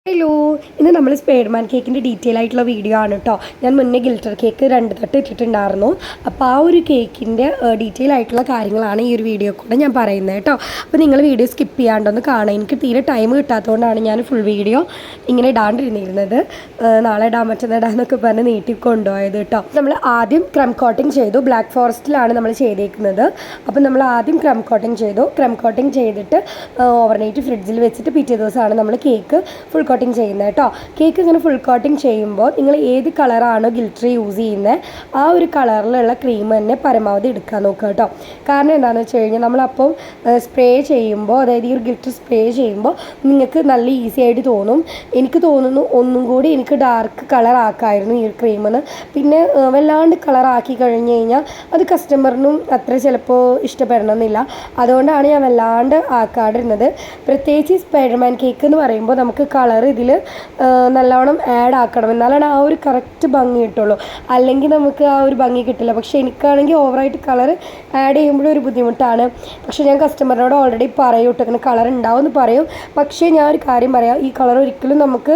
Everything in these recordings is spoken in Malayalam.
ഹലോ, ഇന്ന് നമ്മൾ സ്പൈഡർമാൻ കേക്കിൻ്റെ ഡീറ്റെയിൽ ആയിട്ടുള്ള വീഡിയോ ആണ് കേട്ടോ. ഞാൻ മുന്നേ ഗിൽറ്റർ കേക്ക് 2 തട്ട് ഇട്ടിട്ടുണ്ടായിരുന്നു. അപ്പോൾ ആ ഒരു കേക്കിൻ്റെ ഡീറ്റെയിൽ ആയിട്ടുള്ള കാര്യങ്ങളാണ് ഈ ഒരു വീഡിയോ കൂടെ ഞാൻ പറയുന്നത് കേട്ടോ. അപ്പോൾ നിങ്ങൾ വീഡിയോ സ്കിപ്പ് ചെയ്യാണ്ടൊന്ന് കാണാം. എനിക്ക് തീരെ ടൈം കിട്ടാത്തതുകൊണ്ടാണ് ഞാൻ ഫുൾ വീഡിയോ ഇങ്ങനെ ഇടാണ്ടിരുന്നിരുന്നത്. നാളെ ഇടാൻ പറ്റുന്നിടാന്നൊക്കെ പറഞ്ഞ് നീട്ടി കൊണ്ടുപോയത് കേട്ടോ. നമ്മൾ ആദ്യം ക്രം കോട്ടിങ് ചെയ്തു. ബ്ലാക്ക് ഫോറസ്റ്റിലാണ് നമ്മൾ ചെയ്തേക്കുന്നത്. അപ്പോൾ നമ്മൾ ആദ്യം ക്രം കോട്ടിങ് ചെയ്തു. ക്രം കോട്ടിങ് ചെയ്തിട്ട് ഓവർനൈറ്റ് ഫ്രിഡ്ജിൽ വെച്ചിട്ട് പിറ്റേ ദിവസമാണ് നമ്മൾ കേക്ക് ഫുൾ കോട്ടിങ് ചെയ്യുന്നത് കേട്ടോ. കേക്ക് ഇങ്ങനെ ഫുൾ കോട്ടിങ് ചെയ്യുമ്പോൾ നിങ്ങൾ ഏത് കളറാണോ ഗിൽറ്റർ യൂസ് ചെയ്യുന്നത് ആ ഒരു കളറിലുള്ള ക്രീം തന്നെ പരമാവധി എടുക്കാൻ നോക്കുക കേട്ടോ. കാരണം എന്താണെന്ന് വെച്ച് കഴിഞ്ഞാൽ നമ്മളപ്പം സ്പ്രേ ചെയ്യുമ്പോൾ, അതായത് ഈ ഒരു ഗിൽറ്റർ സ്പ്രേ ചെയ്യുമ്പോൾ നിങ്ങൾക്ക് നല്ല ഈസി ആയിട്ട് തോന്നും. എനിക്ക് തോന്നുന്നു ഒന്നും കൂടി എനിക്ക് ഡാർക്ക് കളർ ആക്കായിരുന്നു ഈ ഒരു ക്രീമിന്. പിന്നെ വല്ലാണ്ട് കളറാക്കി കഴിഞ്ഞ് കഴിഞ്ഞാൽ അത് കസ്റ്റമറിനും അത്ര ചിലപ്പോൾ ഇഷ്ടപ്പെടണമെന്നില്ല. അതുകൊണ്ടാണ് ഞാൻ വല്ലാണ്ട് ആക്കാണ്ടിരുന്നത്. പ്രത്യേകിച്ച് സ്പൈഡർമാൻ കേക്ക് എന്ന് പറയുമ്പോൾ നമുക്ക് കളർ ഇതിൽ നല്ലോണം ആഡ് ആക്കണം, എന്നാലാണ് ആ ഒരു കറക്റ്റ് ഭംഗി കിട്ടുള്ളൂ. അല്ലെങ്കിൽ നമുക്ക് ആ ഒരു ഭംഗി കിട്ടില്ല. പക്ഷേ എനിക്കാണെങ്കിൽ ഓവറായിട്ട് കളർ ആഡ് ചെയ്യുമ്പോഴും ഒരു ബുദ്ധിമുട്ടാണ്. പക്ഷേ ഞാൻ കസ്റ്റമറിനോട് ഓൾറെഡി പറയും കേട്ടോ, ഇങ്ങനെ കളർ ഉണ്ടാവുമെന്ന് പറയും. പക്ഷേ ഞാൻ ഒരു കാര്യം പറയാം, ഈ കളർ ഒരിക്കലും നമുക്ക്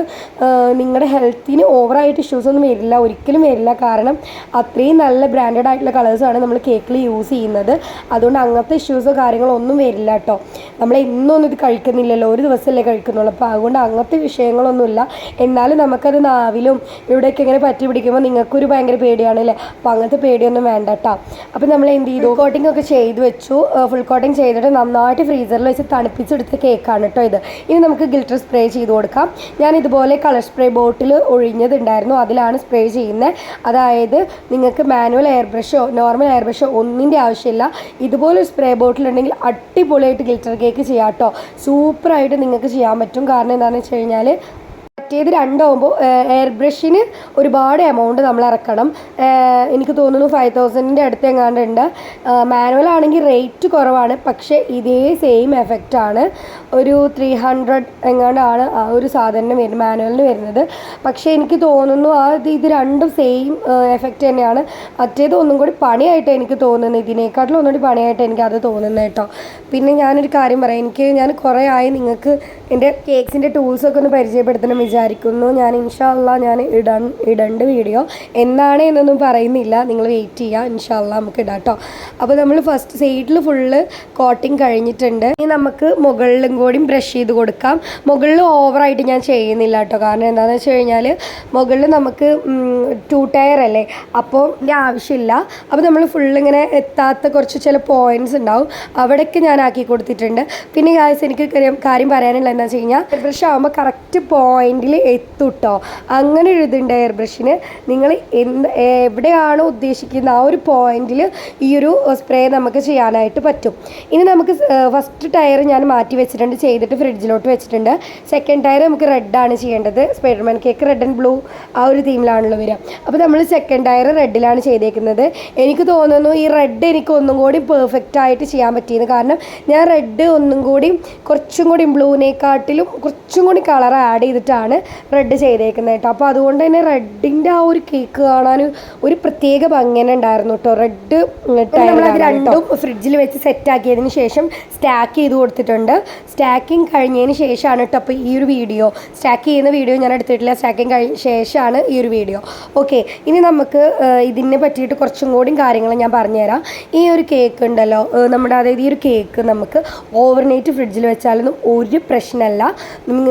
നിങ്ങളുടെ ഹെൽത്തിന് ഓവറായിട്ട് ഇഷ്യൂസ് ഒന്നും വരില്ല, ഒരിക്കലും വരില്ല. കാരണം അത്രയും നല്ല ബ്രാൻഡഡ് ആയിട്ടുള്ള കളേഴ്സാണ് നമ്മൾ കേക്കിൽ യൂസ് ചെയ്യുന്നത്. അതുകൊണ്ട് അങ്ങനത്തെ ഇഷ്യൂസോ കാര്യങ്ങളോ ഒന്നും വരില്ല കേട്ടോ. നമ്മൾ എന്നൊന്നും ഇത് കഴിക്കുന്നില്ലല്ലോ, ഒരു ദിവസമല്ലേ കഴിക്കുന്നുള്ളൂ. അപ്പോൾ അതുകൊണ്ട് അങ്ങനത്തെ വിഷയങ്ങളൊന്നുമില്ല. എന്നാലും നമുക്കത് നാവിലും ഇവിടെയൊക്കെ ഇങ്ങനെ പറ്റി പിടിക്കുമ്പോൾ നിങ്ങൾക്കൊരു ഭയങ്കര പേടിയാണല്ലേ. അപ്പോൾ അങ്ങനത്തെ പേടിയൊന്നും വേണ്ട കേട്ടോ. അപ്പോൾ നമ്മൾ എന്ത് ചെയ്തു, കോട്ടിംഗ് ഒക്കെ ചെയ്ത് വെച്ചു. ഫുൾ കോട്ടിംഗ് ചെയ്തിട്ട് നന്നായിട്ട് ഫ്രീസറിൽ വെച്ച് തണുപ്പിച്ചെടുത്ത കേക്കാണ് കേട്ടോ ഇത്. ഇനി നമുക്ക് ഗിൽറ്റർ സ്പ്രേ ചെയ്ത് കൊടുക്കാം. ഞാൻ ഇതുപോലെ കളർ സ്പ്രേ ബോട്ടിൽ ഒഴിഞ്ഞതുണ്ടായിരുന്നു, അതിലാണ് സ്പ്രേ ചെയ്യുന്നത്. അതായത് നിങ്ങൾക്ക് മാനുവൽ എയർ ബ്രഷോ നോർമൽ എയർ ബ്രഷോ ഒന്നിൻ്റെ ആവശ്യമില്ല. ഇതുപോലെ സ്പ്രേ ബോട്ടിൽ ഉണ്ടെങ്കിൽ അടിപൊളിയായിട്ട് ഗിൽറ്റർ കേക്ക് ചെയ്യാം കേട്ടോ. സൂപ്പറായിട്ട് നിങ്ങൾക്ക് ചെയ്യാൻ പറ്റും. കാരണം എന്താണെന്ന് വെച്ച് കഴിഞ്ഞാൽ മറ്റേത് രണ്ടാകുമ്പോൾ എയർ ബ്രഷിന് ഒരുപാട് എമൗണ്ട് നമ്മൾ ഇറക്കണം. എനിക്ക് തോന്നുന്നു 5000-ൻ്റെ അടുത്ത് എങ്ങാണ്ടുണ്ട്. മാനുവൽ ആണെങ്കിൽ റേറ്റ് കുറവാണ്, പക്ഷേ ഇതേ സെയിം എഫക്റ്റാണ്. ഒരു 300 എങ്ങാണ്ടാണ് ആ ഒരു സാധനം മാനുവലിന് വരുന്നത്. പക്ഷേ എനിക്ക് തോന്നുന്നു ഇത് രണ്ടും സെയിം എഫക്റ്റ് തന്നെയാണ്. മറ്റേത് ഒന്നും കൂടി പണിയായിട്ട് എനിക്ക് തോന്നുന്നത്, ഇതിനേക്കാട്ടിലും ഒന്നുകൂടി പണിയായിട്ട് എനിക്ക് അത് തോന്നുന്നത് കേട്ടോ. പിന്നെ ഞാനൊരു കാര്യം പറയാം, ഞാൻ കുറേ ആയി നിങ്ങൾക്ക് എൻ്റെ കേക്ക്സിൻ്റെ ടൂൾസൊക്കെ ഒന്ന് പരിചയപ്പെടുത്തണം വിചാരിക്കുന്നു. ഞാൻ ഇൻഷാ അള്ളാ ഞാൻ ഇടേണ്ട വീഡിയോ എന്നാണ് എന്നൊന്നും പറയുന്നില്ല, നിങ്ങൾ വെയിറ്റ് ചെയ്യുക. ഇൻഷാ അള്ളാ നമുക്ക് ഇടാം കേട്ടോ. അപ്പോൾ നമ്മൾ ഫസ്റ്റ് സൈഡിൽ ഫുള്ള് കോട്ടിങ് കഴിഞ്ഞിട്ടുണ്ട്. ഇനി നമുക്ക് മുകളിലും കൂടി ബ്രഷ് ചെയ്ത് കൊടുക്കാം. മുകളിൽ ഓവറായിട്ട് ഞാൻ ചെയ്യുന്നില്ല കേട്ടോ. കാരണം എന്താണെന്ന് വെച്ച് കഴിഞ്ഞാൽ മുകളിൽ നമുക്ക് 2 ടയർ അല്ലേ, അപ്പോൾ ഇതിൻ്റെ ആവശ്യമില്ല. അപ്പോൾ നമ്മൾ ഫുള്ളിങ്ങനെ എത്താത്ത കുറച്ച് ചില പോയിൻറ്റ്സ് ഉണ്ടാവും, അവിടേക്ക് ഞാൻ ആക്കി കൊടുത്തിട്ടുണ്ട്. പിന്നെ ഗായ്സ് എനിക്ക് കാര്യം പറയാനുള്ള എന്താണെന്ന് വെച്ച് കഴിഞ്ഞാൽ എയർ ബ്രഷ് ആകുമ്പോൾ കറക്റ്റ് പോയിന്റിൽ എത്തുട്ടോ. അങ്ങനെ ഒരു ഇതുണ്ട് എയർ ബ്രഷിന്. നിങ്ങൾ എവിടെയാണോ ഉദ്ദേശിക്കുന്നത് ആ ഒരു പോയിന്റിൽ ഈ ഒരു സ്പ്രേ നമുക്ക് ചെയ്യാനായിട്ട് പറ്റും. ഇനി നമുക്ക് ഫസ്റ്റ് ടയർ ഞാൻ മാറ്റി വെച്ചിട്ടുണ്ട്, ചെയ്തിട്ട് ഫ്രിഡ്ജിലോട്ട് വെച്ചിട്ടുണ്ട്. സെക്കൻഡ് ടയർ നമുക്ക് റെഡാണ് ചെയ്യേണ്ടത്. Spiderman cake red and blue ആ ഒരു തീമിലാണല്ലോ വരിക. അപ്പോൾ നമ്മൾ സെക്കൻഡ് ടയർ റെഡിലാണ് ചെയ്തേക്കുന്നത്. എനിക്ക് തോന്നുന്നു ഈ റെഡ് എനിക്ക് ഒന്നും കൂടി പെർഫെക്റ്റ് ആയിട്ട് ചെയ്യാൻ പറ്റിയത്. കാരണം ഞാൻ റെഡ് ഒന്നും കൂടി കുറച്ചും കൂടി ബ്ലൂവിനെക്കാട്ടിലും കുറച്ചും കൂടി കളർ ആഡ് ചെയ്തിട്ടാണ് റെഡ് ചെയ്തേക്കുന്നത് കേട്ടോ. അപ്പോൾ അതുകൊണ്ട് തന്നെ റെഡിൻ്റെ ആ ഒരു കേക്ക് കാണാൻ ഒരു പ്രത്യേക ഭംഗി തന്നെ ഉണ്ടായിരുന്നു കേട്ടോ. റെഡ് നമ്മളത് രണ്ടും ഫ്രിഡ്ജിൽ വെച്ച് സെറ്റാക്കിയതിന് ശേഷം സ്റ്റാക്ക് ചെയ്ത് കൊടുത്തിട്ടുണ്ട്. സ്റ്റാക്കിങ് കഴിഞ്ഞതിന് ശേഷമാണ് കേട്ടോ അപ്പോൾ ഈ ഒരു വീഡിയോ, സ്റ്റാക്ക് ചെയ്യുന്ന വീഡിയോ ഞാൻ എടുത്തിട്ടില്ല. സ്റ്റാക്കിങ് കഴിഞ്ഞ ശേഷമാണ് ഈ ഒരു വീഡിയോ. ഓക്കെ, ഇനി നമുക്ക് ഇതിനെ പറ്റിയിട്ട് കുറച്ചും കൂടി കാര്യങ്ങൾ ഞാൻ പറഞ്ഞുതരാം. ഈ ഒരു കേക്ക് ഉണ്ടല്ലോ നമ്മുടെ, അതായത് ഈ ഒരു കേക്ക് നമുക്ക് ഓവർനൈറ്റ് ഫ്രിഡ്ജിൽ വെച്ചാലൊന്നും ഒരു പ്രശ്നമല്ല.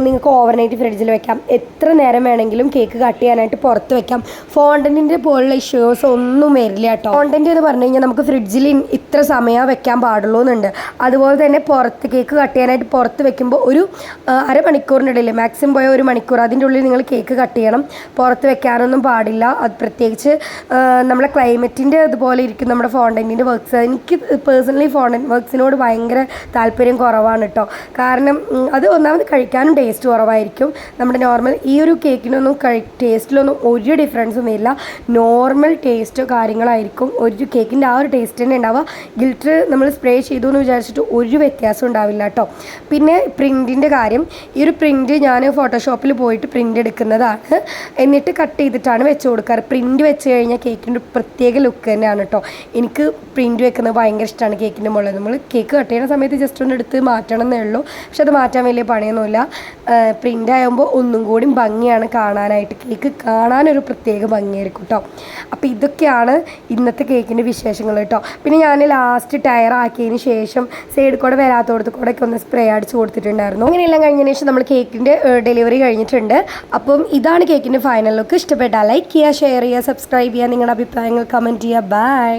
നിങ്ങൾക്ക് ഓവർനൈറ്റ് ഫ്രിഡ്ജിൽ വെക്കാം, എത്ര നേരം വേണമെങ്കിലും കേക്ക് കട്ട് ചെയ്യാനായിട്ട് പുറത്ത് വെക്കാം. ഫോണ്ടൻറ്റിൻ്റെ പോലുള്ള ഇഷ്യൂസ് ഒന്നും വരില്ല കേട്ടോ. ഫോണ്ടൻറ്റ് എന്ന് പറഞ്ഞു കഴിഞ്ഞാൽ നമുക്ക് ഫ്രിഡ്ജിൽ ഇത്ര സമയം വെക്കാൻ പാടുള്ളൂ എന്നുണ്ട്. അതുപോലെ തന്നെ പുറത്ത് കേക്ക് കട്ട് ചെയ്യാനായിട്ട് പുറത്ത് വെക്കുമ്പോൾ ഒരു അരമണിക്കൂറിനിടയിൽ, മാക്സിമം പോയ 1 മണിക്കൂർ, അതിൻ്റെ ഉള്ളിൽ നിങ്ങൾ കേക്ക് കട്ട് ചെയ്യണം. പുറത്ത് വെക്കാനൊന്നും പാടില്ല. അത് പ്രത്യേകിച്ച് നമ്മളെ ക്ലൈമറ്റിൻ്റെ അതുപോലെ ഇരിക്കും നമ്മുടെ ഫോണ്ടൻറ്റിൻ്റെ വർക്ക്സ്. എനിക്ക് പേഴ്സണലി ഫോണ്ടൻറ്റ് വർക്ക്സിനോട് ഭയങ്കര താല്പര്യം കുറവാണ് കേട്ടോ. കാരണം അത് ഒന്നാമത് കഴിക്കാനും ടേസ്റ്റ് കുറവായിരിക്കും. നമ്മുടെ നോർമൽ ഈ ഒരു കേക്കിനൊന്നും ടേസ്റ്റിലൊന്നും ഒരു ഡിഫറൻസും വരില്ല. നോർമൽ ടേസ്റ്റോ കാര്യങ്ങളായിരിക്കും. ഒരു കേക്കിൻ്റെ ആ ഒരു ടേസ്റ്റ് തന്നെ ഉണ്ടാവുക. ഗിൽറ്റർ നമ്മൾ സ്പ്രേ ചെയ്തു എന്ന് വിചാരിച്ചിട്ട് ഒരു വ്യത്യാസം ഉണ്ടാവില്ല കേട്ടോ. പിന്നെ പ്രിൻറ്റിൻ്റെ കാര്യം, ഈ ഒരു പ്രിൻറ്റ് ഞാൻ ഫോട്ടോഷോപ്പിൽ പോയിട്ട് പ്രിൻ്റ് എടുക്കുന്നതാണ്. എന്നിട്ട് കട്ട് ചെയ്തിട്ടാണ് വെച്ച് കൊടുക്കാറ്. പ്രിൻറ്റ് വെച്ച് കഴിഞ്ഞാൽ കേക്കിൻ്റെ പ്രത്യേക ലുക്ക് തന്നെയാണ് കേട്ടോ. എനിക്ക് പ്രിൻറ്റ് വെക്കുന്നത് ഭയങ്കര ഇഷ്ടമാണ് കേക്കിൻ്റെ മുകളിൽ. നമ്മൾ കേക്ക് കട്ട് ചെയ്യുന്ന സമയത്ത് ജസ്റ്റ് ഒന്ന് എടുത്ത് മാറ്റണം എന്നേ ഉള്ളൂ. പക്ഷെ അത് മാറ്റാൻ വലിയ പണിയൊന്നുമില്ല. പ്രിൻ്റ് ആകുമ്പോൾ ഒന്നും കൂടി ഭംഗിയാണ് കാണാനായിട്ട്. കേക്ക് കാണാനൊരു പ്രത്യേക ഭംഗിയായിരിക്കും കേട്ടോ. അപ്പോൾ ഇതൊക്കെയാണ് ഇന്നത്തെ കേക്കിൻ്റെ വിശേഷങ്ങൾ കേട്ടോ. പിന്നെ ഞാൻ ലാസ്റ്റ് ടയറാക്കിയതിന് ശേഷം സൈഡിൽ കൂടെ വരാത്തോടത്ത് കൂടെ ഒക്കെ ഒന്ന് സ്പ്രേ അടിച്ച് കൊടുത്തിട്ടുണ്ടായിരുന്നു. അങ്ങനെയെല്ലാം കഴിഞ്ഞതിന് ശേഷം നമ്മൾ കേക്കിൻ്റെ ഡെലിവറി കഴിഞ്ഞിട്ടുണ്ട്. അപ്പം ഇതാണ് കേക്കിൻ്റെ ഫൈനൽ ലുക്ക്. ഇഷ്ടപ്പെട്ടാൽ ലൈക്ക് ചെയ്യുക, ഷെയർ ചെയ്യുക, സബ്സ്ക്രൈബ് ചെയ്യുക, നിങ്ങളുടെ അഭിപ്രായങ്ങൾ കമൻറ്റ് ചെയ്യുക. ബൈ.